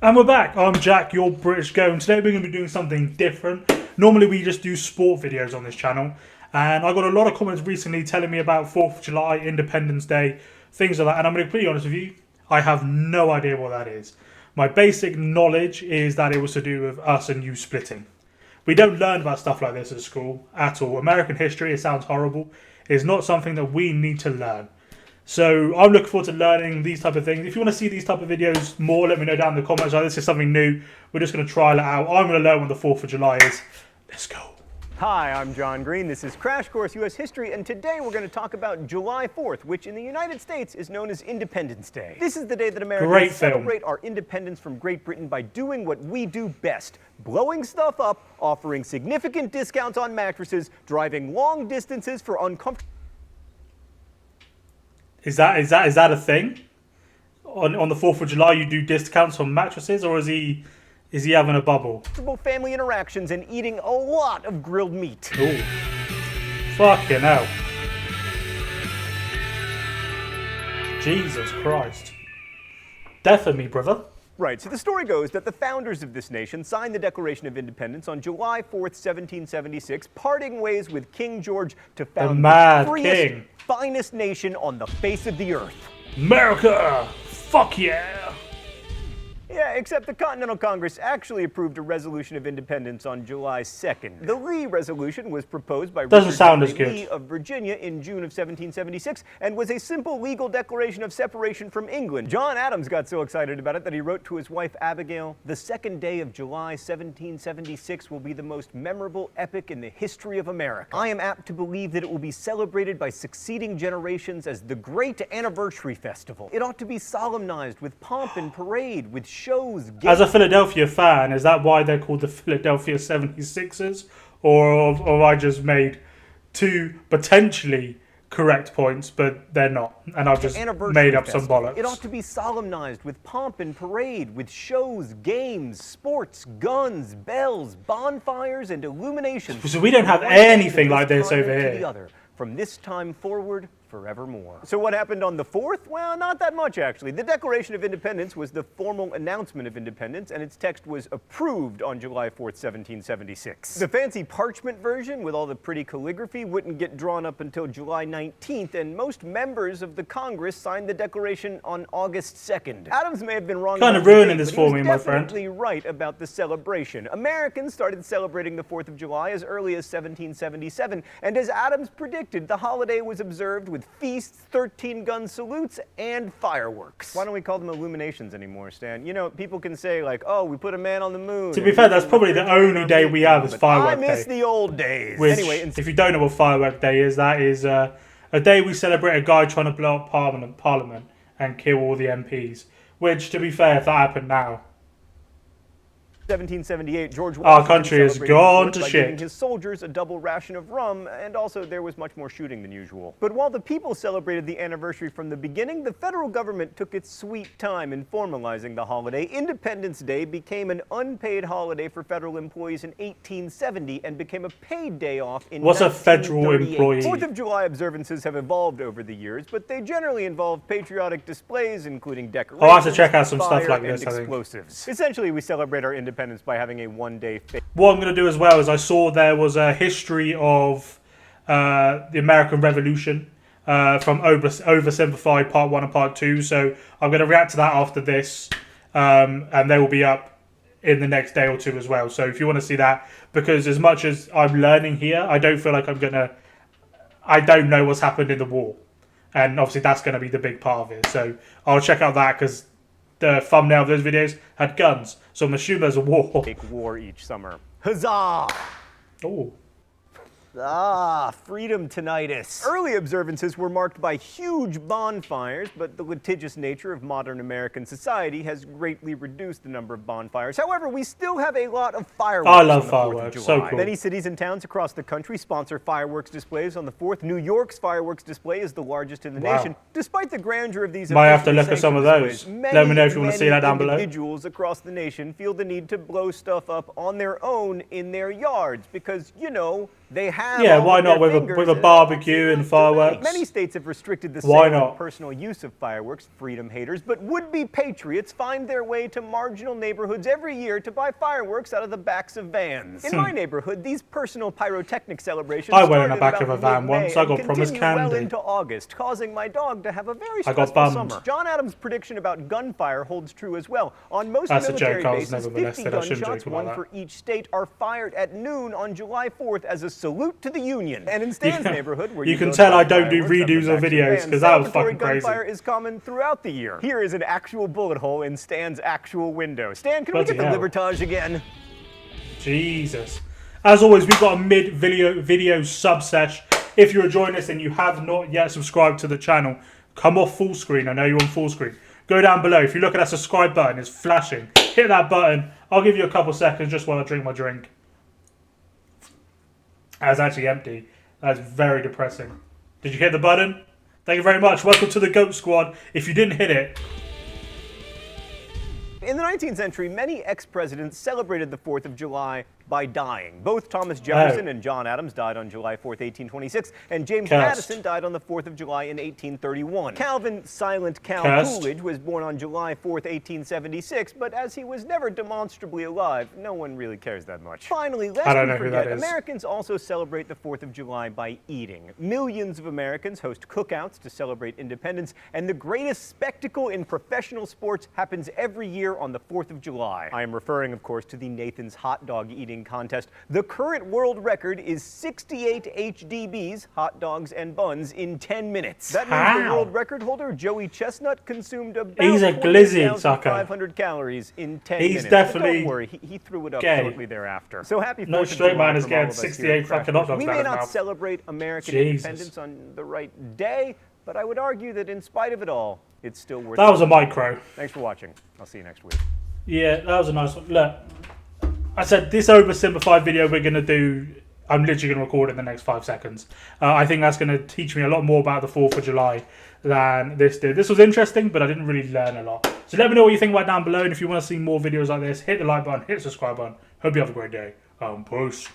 And we're back. I'm Jack, your British Go, and today we're going to be doing something different. Normally we just do sport videos on this channel, and I got a lot of comments recently telling me about 4th of July, Independence Day, things like that, and I'm going to be pretty honest with you, I have no idea what that is. My basic knowledge is that it was to do with us and you splitting. We don't learn about stuff like this at school at all. American history, it sounds horrible, is not something that we need to learn. So I'm looking forward to learning these type of things. If you want to see these type of videos more, let me know down in the comments. Like, this is something new. We're just going to trial it out. I'm going to learn when the 4th of July is. Let's go. Hi, I'm John Green. This is Crash Course U.S. History, and today we're going to talk about July 4th, which in the United States is known as Independence Day. This is the day that Americans celebrate our independence from Great Britain by doing what we do best: blowing stuff up, offering significant discounts on mattresses, driving long distances for uncomfortable... Is that a thing? On the 4th of July, you do discounts on mattresses, or is he having a bubble? Family interactions and eating a lot of grilled meat. Ooh. Fucking hell. Jesus Christ. Death of me, brother. Right, so the story goes that the founders of this nation signed the Declaration of Independence on July 4th, 1776, parting ways with King George to found the freest, finest nation on the face of the earth. America! Fuck yeah! Yeah, except the Continental Congress actually approved a resolution of independence on July 2nd. The Lee Resolution was proposed by Richard Lee of Virginia in June of 1776 and was a simple legal declaration of separation from England. John Adams got so excited about it that he wrote to his wife Abigail, "The second day of July 1776 will be the most memorable epoch in the history of America. I am apt to believe that it will be celebrated by succeeding generations as the great anniversary festival. It ought to be solemnized with pomp and parade, with shows, as a Philadelphia fan, is that why they're called the Philadelphia 76ers? Or I just made two potentially correct points, but they're not, and I've just made up some bollocks. It ought to be solemnized with pomp and parade, with shows, games, sports, guns, bells, bonfires, and illuminations. So we don't have anything like this over here. From this time forward, forevermore." So what happened on the 4th? Well, not that much, actually. The Declaration of Independence was the formal announcement of independence, and its text was approved on July 4th, 1776. The fancy parchment version with all the pretty calligraphy wouldn't get drawn up until July 19th, and most members of the Congress signed the Declaration on August 2nd. Adams may have been wrong. Kind of ruining this for me, my friend. Definitely right about the celebration. Americans started celebrating the 4th of July as early as 1777, and as Adams predicted, the holiday was observed with feasts, 13-gun salutes, and fireworks. Why don't we call them illuminations anymore, Stan? You know, people can say, like, oh, we put a man on the moon. To be fair, that's probably the only day we have is Firework Day. I miss the old days. Which, anyway, if you don't know what Firework Day is, that is a day we celebrate a guy trying to blow up Parliament and kill all the MPs. Which, to be fair, if that happened now, 1778, George Washington our country has gone to shit. Giving his soldiers a double ration of rum, and also there was much more shooting than usual. But while the people celebrated the anniversary from the beginning, the federal government took its sweet time in formalizing the holiday. Independence Day became an unpaid holiday for federal employees in 1870 and became a paid day off in 1938. What's a federal employee? 4th of July observances have evolved over the years, but they generally involve patriotic displays, including decorations, I'll have to check out some stuff like this, explosives. Essentially, we celebrate our independence by having a one-day fete. What I'm going to do as well is I saw there was a history of the American Revolution from Oversimplified Part 1 and Part 2. So I'm going to react to that after this, and they will be up in the next day or two as well. So if you want to see that, because as much as I'm learning here, I don't feel like I don't know what's happened in the war. And obviously that's going to be the big part of it. So I'll check out that because the thumbnail of those videos had guns, so I'm assuming there's a war. Make war each summer. Huzzah! Oh. Ah, freedom tinnitus. Early observances were marked by huge bonfires, but the litigious nature of modern American society has greatly reduced the number of bonfires. However, we still have a lot of fireworks. I love fireworks, so cool. Many cities and towns across the country sponsor fireworks displays on the 4th. New York's fireworks display is the largest in the nation. Despite the grandeur of these, might have to look at some of those. Let me know if you want to see that down below. Individuals across the nation feel the need to blow stuff up on their own in their yards because, you know, they ham Yeah, all why with not their with a fingers, barbecue and that's fireworks? Many states have restricted the Why sale not? and personal use of fireworks, freedom haters, but would-be patriots find their way to marginal neighborhoods every year to buy fireworks out of the backs of vans. In my neighborhood, these personal pyrotechnic celebrations I went in the started back of a about van mid-May once. I got and promised continue well candy. into August, causing my dog to have a very I got stressful bummed. summer. John Adams' prediction about gunfire holds true as well. On most That's a military joke. I was bases, never 50 molested. I shouldn't gunshots, joke about one that. for each state, are fired at noon on July 4th as a salute to the Union. And in Stan's neighborhood, where you you can go to tell buy I don't do fireworks out the redos of backs videos, vans, 'cause that was celebratory fucking crazy. gunfire is common throughout the year. Here is an actual bullet hole in Stan's actual window. Stan, can we Bloody get the hell. Libertage again? Jesus. As always, we've got a mid-video sub-sesh. If you're enjoying this and you have not yet subscribed to the channel, come off full screen. I know you're on full screen. Go down below. If you look at that subscribe button, it's flashing. Hit that button. I'll give you a couple seconds just while I drink my drink. That's actually empty. That's very depressing. Did you hit the button? Thank you very much. Welcome to the GOAT Squad. If you didn't hit it... In the 19th century, many ex-presidents celebrated the 4th of July by dying. Both Thomas Jefferson and John Adams died on July 4th, 1826, and James Madison died on the 4th of July in 1831. Calvin Silent Cal Coolidge was born on July 4th, 1876, but as he was never demonstrably alive, no one really cares that much. Finally, lest we forget, Americans also celebrate the 4th of July by eating. Millions of Americans host cookouts to celebrate independence, and the greatest spectacle in professional sports happens every year on the 4th of July. I am referring, of course, to the Nathan's hot dog eating contest. The current world record is 68 HDBs, hot dogs and buns, in 10 minutes. That means the world record holder, Joey Chestnut, consumed about 20,500 calories in 10 minutes. Definitely. But don't worry, he threw it up gay. shortly thereafter. So happy 4th of July. No straight man is from all getting of us 68 fucking hot dogs. We may not celebrate American independence on the right day, but I would argue that in spite of it all, it's still worth it. That was a micro. Thanks for watching. I'll see you next week. Yeah, that was a nice one. Look, I said this oversimplified video we're going to do, I'm literally going to record in the next 5 seconds. I think that's going to teach me a lot more about the 4th of July than this did. This was interesting, but I didn't really learn a lot. So let me know what you think about down below, and if you want to see more videos like this, hit the like button, hit the subscribe button. Hope you have a great day. Peace.